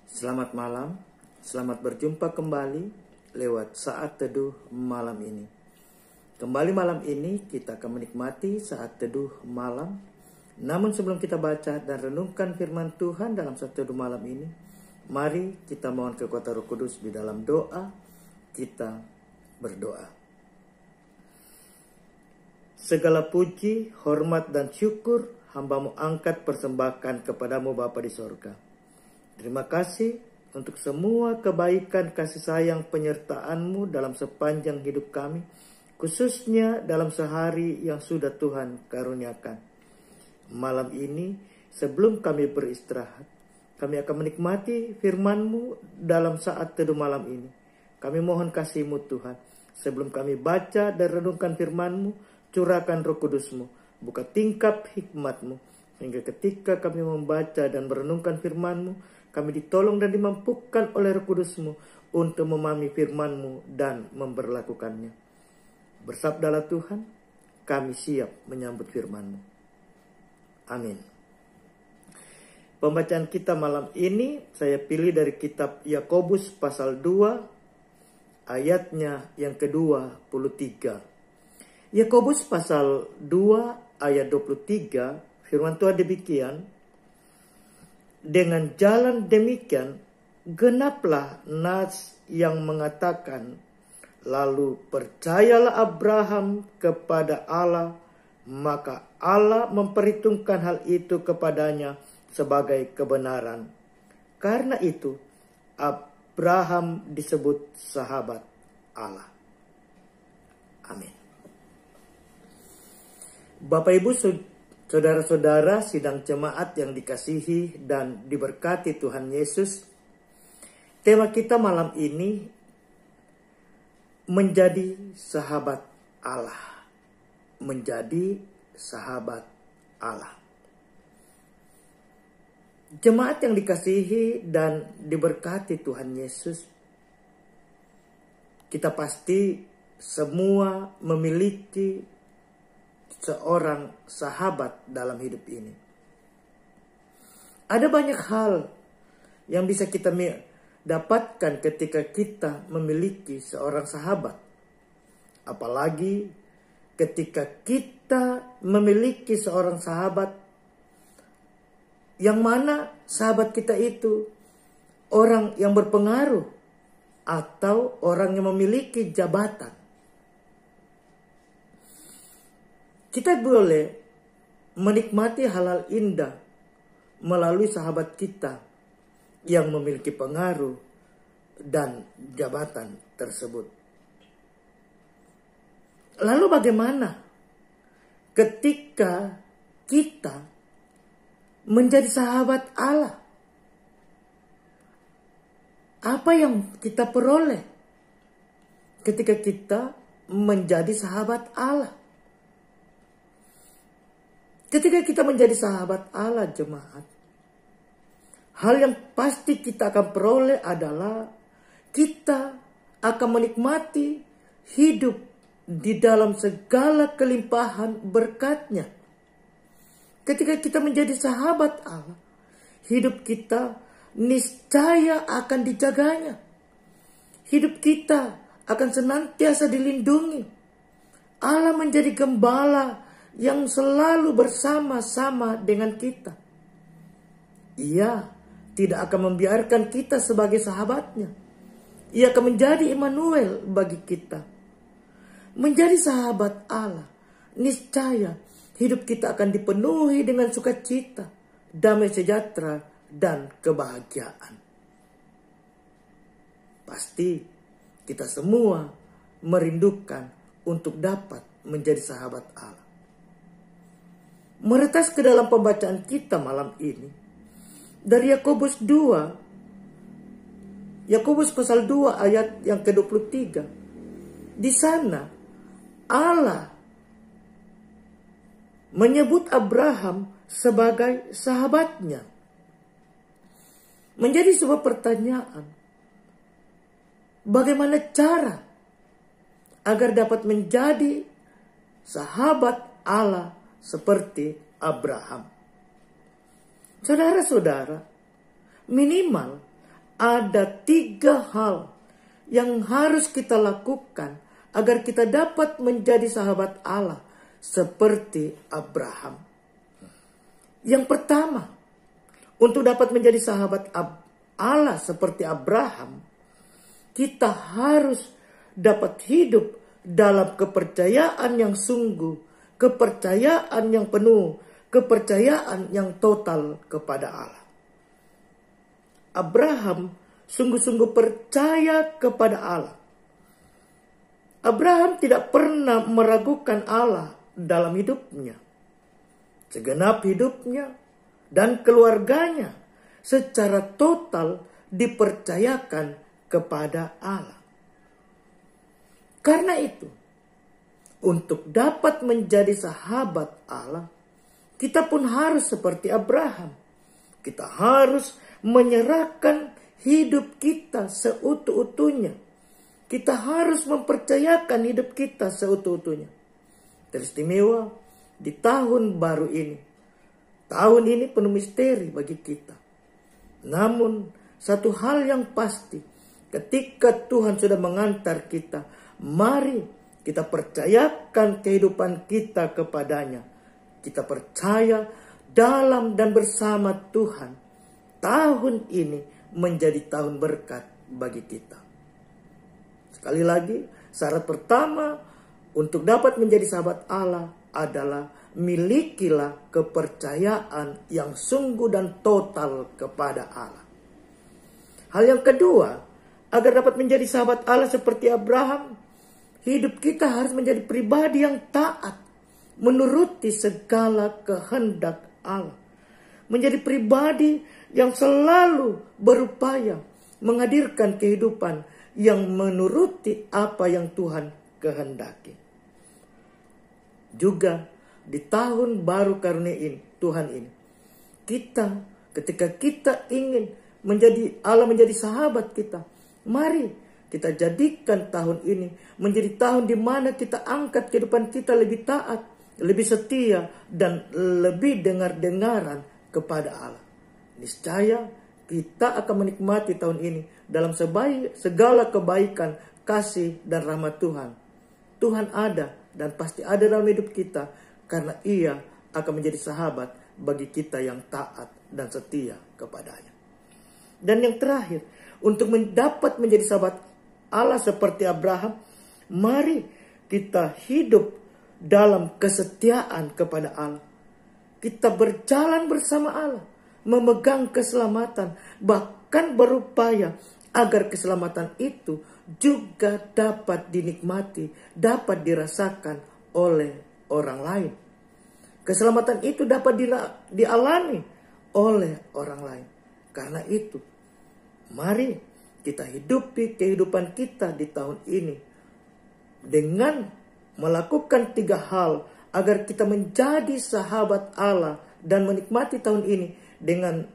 Selamat malam, selamat berjumpa kembali lewat saat teduh malam ini. Kembali malam ini kita akan menikmati saat teduh malam. Namun sebelum kita baca dan renungkan firman Tuhan dalam saat teduh malam ini, mari kita mohon kekuatan Roh Kudus di dalam doa. Kita berdoa. Segala puji, hormat dan syukur hamba-Mu angkat persembahkan kepadamu Bapa di sorga. Terima kasih untuk semua kebaikan, kasih sayang, penyertaan-Mu dalam sepanjang hidup kami, khususnya dalam sehari yang sudah Tuhan karuniakan. Malam ini, sebelum kami beristirahat, kami akan menikmati firman-Mu dalam saat teduh malam ini. Kami mohon kasih-Mu Tuhan. Sebelum kami baca dan renungkan firman-Mu, curahkan Roh Kudus-Mu, buka tingkap hikmat-Mu, sehingga ketika kami membaca dan merenungkan firman-Mu, kami ditolong dan dimampukan oleh Roh Kudus-Mu untuk memahami firman-Mu dan memberlakukannya. Bersabdalah Tuhan, kami siap menyambut firman-Mu. Amin. Pembacaan kita malam ini saya pilih dari kitab Yakobus pasal 2 ayatnya yang ke-23. Yakobus pasal 2 ayat 23, firman Tuhan demikian, dengan jalan demikian, genaplah nas yang mengatakan, lalu percayalah Abraham kepada Allah, maka Allah memperhitungkan hal itu kepadanya sebagai kebenaran. Karena itu, Abraham disebut sahabat Allah. Amin. Bapak Ibu, saudara-saudara sidang jemaat yang dikasihi dan diberkati Tuhan Yesus, tema kita malam ini menjadi sahabat Allah. Menjadi sahabat Allah. Jemaat yang dikasihi dan diberkati Tuhan Yesus, kita pasti semua memiliki seorang sahabat dalam hidup ini. Ada banyak hal yang bisa kita dapatkan ketika kita memiliki seorang sahabat. Apalagi ketika kita memiliki seorang sahabat yang mana sahabat kita itu orang yang berpengaruh atau orang yang memiliki jabatan. Kita boleh menikmati hal-hal indah melalui sahabat kita yang memiliki pengaruh dan jabatan tersebut. Lalu bagaimana ketika kita menjadi sahabat Allah? Apa yang kita peroleh ketika kita menjadi sahabat Allah? Ketika kita menjadi sahabat Allah, jemaat, hal yang pasti kita akan peroleh adalah kita akan menikmati hidup di dalam segala kelimpahan berkat-Nya. Ketika kita menjadi sahabat Allah, hidup kita niscaya akan dijaganya. Hidup kita akan senantiasa dilindungi. Allah menjadi gembala yang selalu bersama-sama dengan kita. Ia tidak akan membiarkan kita sebagai sahabatnya. Ia akan menjadi Immanuel bagi kita. Menjadi sahabat Allah, niscaya hidup kita akan dipenuhi dengan sukacita, damai sejahtera, dan kebahagiaan. Pasti kita semua merindukan untuk dapat menjadi sahabat Allah. Meretas ke dalam pembacaan kita malam ini dari Yakobus 2, Yakobus pasal 2 ayat yang ke-23. Di sana Allah menyebut Abraham sebagai sahabatnya. Menjadi sebuah pertanyaan, bagaimana cara agar dapat menjadi sahabat Allah seperti Abraham? Saudara-saudara, minimal ada 3 hal yang harus kita lakukan agar kita dapat menjadi sahabat Allah seperti Abraham. Yang pertama, untuk dapat menjadi sahabat Allah seperti Abraham, kita harus dapat hidup dalam kepercayaan yang sungguh, kepercayaan yang penuh, kepercayaan yang total kepada Allah. Abraham sungguh-sungguh percaya kepada Allah. Abraham tidak pernah meragukan Allah dalam hidupnya. Segenap hidupnya dan keluarganya secara total dipercayakan kepada Allah. Karena itu, untuk dapat menjadi sahabat Allah, kita pun harus seperti Abraham. Kita harus menyerahkan hidup kita seutuh-utuhnya. Kita harus mempercayakan hidup kita seutuh-utuhnya. Teristimewa di tahun baru ini. Tahun ini penuh misteri bagi kita. Namun satu hal yang pasti, ketika Tuhan sudah mengantar kita, mari kita percayakan kehidupan kita kepadanya. Kita percaya dalam dan bersama Tuhan, tahun ini menjadi tahun berkat bagi kita. Sekali lagi, syarat pertama untuk dapat menjadi sahabat Allah adalah milikilah kepercayaan yang sungguh dan total kepada Allah. Hal yang kedua, agar dapat menjadi sahabat Allah seperti Abraham, hidup kita harus menjadi pribadi yang taat, menuruti segala kehendak Allah. Menjadi pribadi yang selalu berupaya menghadirkan kehidupan yang menuruti apa yang Tuhan kehendaki. Juga di tahun baru karunia ini, Tuhan ini, ketika kita ingin Allah menjadi sahabat kita, mari kita jadikan tahun ini menjadi tahun di mana kita angkat kehidupan kita lebih taat, lebih setia, dan lebih dengar-dengaran kepada Allah. Niscaya kita akan menikmati tahun ini dalam segala kebaikan, kasih, dan rahmat Tuhan. Tuhan ada dan pasti ada dalam hidup kita karena Ia akan menjadi sahabat bagi kita yang taat dan setia kepadanya. Dan yang terakhir, untuk dapat menjadi sahabat Allah seperti Abraham, mari kita hidup dalam kesetiaan kepada Allah. Kita berjalan bersama Allah, memegang keselamatan, bahkan berupaya agar keselamatan itu juga dapat dinikmati, dapat dirasakan oleh orang lain. Keselamatan itu dapat dialami oleh orang lain. Karena itu, mari kita hidupi kehidupan kita di tahun ini dengan melakukan 3 hal agar kita menjadi sahabat Allah dan menikmati tahun ini dengan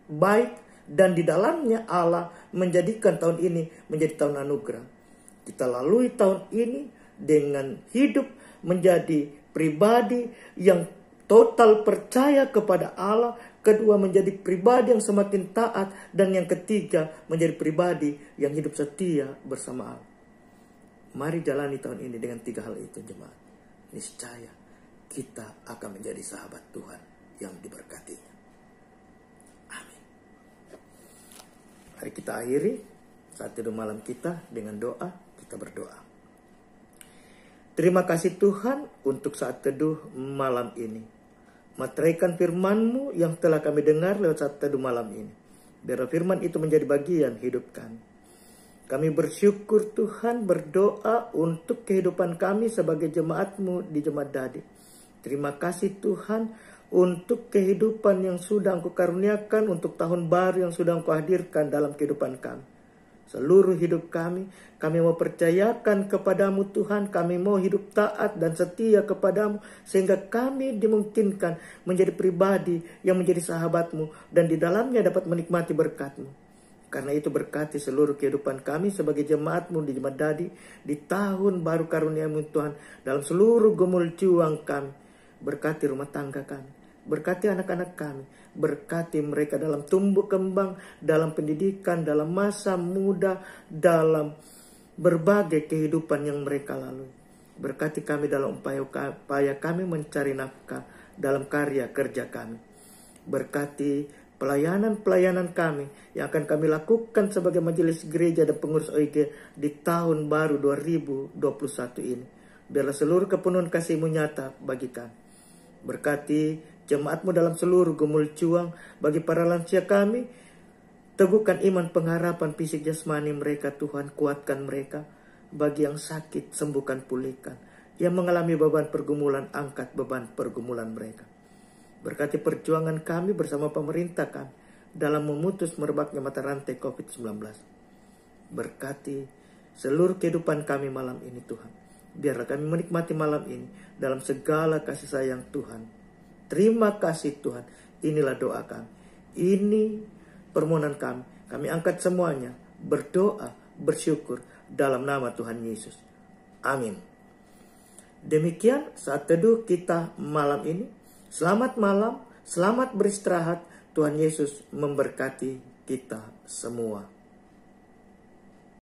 baik, dan di dalamnya Allah menjadikan tahun ini menjadi tahun anugerah. Kita lalui tahun ini dengan hidup menjadi pribadi yang total percaya kepada Allah, kedua menjadi pribadi yang semakin taat, dan yang ketiga menjadi pribadi yang hidup setia bersama Allah. Mari jalani tahun ini dengan 3 hal itu, jemaat. Niscaya kita akan menjadi sahabat Tuhan yang diberkatinya. Amin. Mari kita akhiri saat tidur malam kita dengan doa. Kita berdoa. Terima kasih Tuhan untuk saat teduh malam ini. Materaikan firman-Mu yang telah kami dengar lewat saat teduh malam ini. Biar firman itu menjadi bagian hidup kami. Kami bersyukur Tuhan, berdoa untuk kehidupan kami sebagai jemaat-Mu di Jemaat Dadi. Terima kasih Tuhan untuk kehidupan yang sudah Engkau karuniakan, untuk tahun baru yang sudah Engkau hadirkan dalam kehidupan kami. Seluruh hidup kami mau percayakan kepadamu Tuhan. Kami mau hidup taat dan setia kepadamu, sehingga kami dimungkinkan menjadi pribadi yang menjadi sahabat-Mu, dan di dalamnya dapat menikmati berkat-Mu. Karena itu berkati seluruh kehidupan kami sebagai jemaat-Mu di Jemaat Dadi di tahun baru karunia-Mu Tuhan, dalam seluruh gumul juang kami. Berkati rumah tangga kami, Berkati anak-anak kami. Berkati mereka dalam tumbuh kembang, dalam pendidikan, dalam masa muda, dalam berbagai kehidupan yang mereka lalui. Berkati kami dalam upaya kami mencari nafkah dalam karya kerja kami. Berkati pelayanan-pelayanan kami yang akan kami lakukan sebagai majelis gereja dan pengurus OIG di tahun baru 2021 ini. Biarlah seluruh kepenuhan kasih-Mu nyata bagi kami. Berkati jemaat-Mu dalam seluruh gumul juang bagi para lansia kami. Teguhkan iman pengharapan fisik jasmani mereka, Tuhan. Kuatkan mereka. Bagi yang sakit, sembuhkan, pulihkan. Yang mengalami beban pergumulan, angkat beban pergumulan mereka. Berkati perjuangan kami bersama pemerintah kami dalam memutus merebaknya mata rantai COVID-19. Berkati seluruh kehidupan kami malam ini, Tuhan. Biarlah kami menikmati malam ini dalam segala kasih sayang Tuhan. Terima kasih Tuhan. Inilah doa kami. Ini permohonan kami. Kami angkat semuanya. Berdoa, bersyukur dalam nama Tuhan Yesus. Amin. Demikian saat teduh kita malam ini. Selamat malam, selamat beristirahat. Tuhan Yesus memberkati kita semua.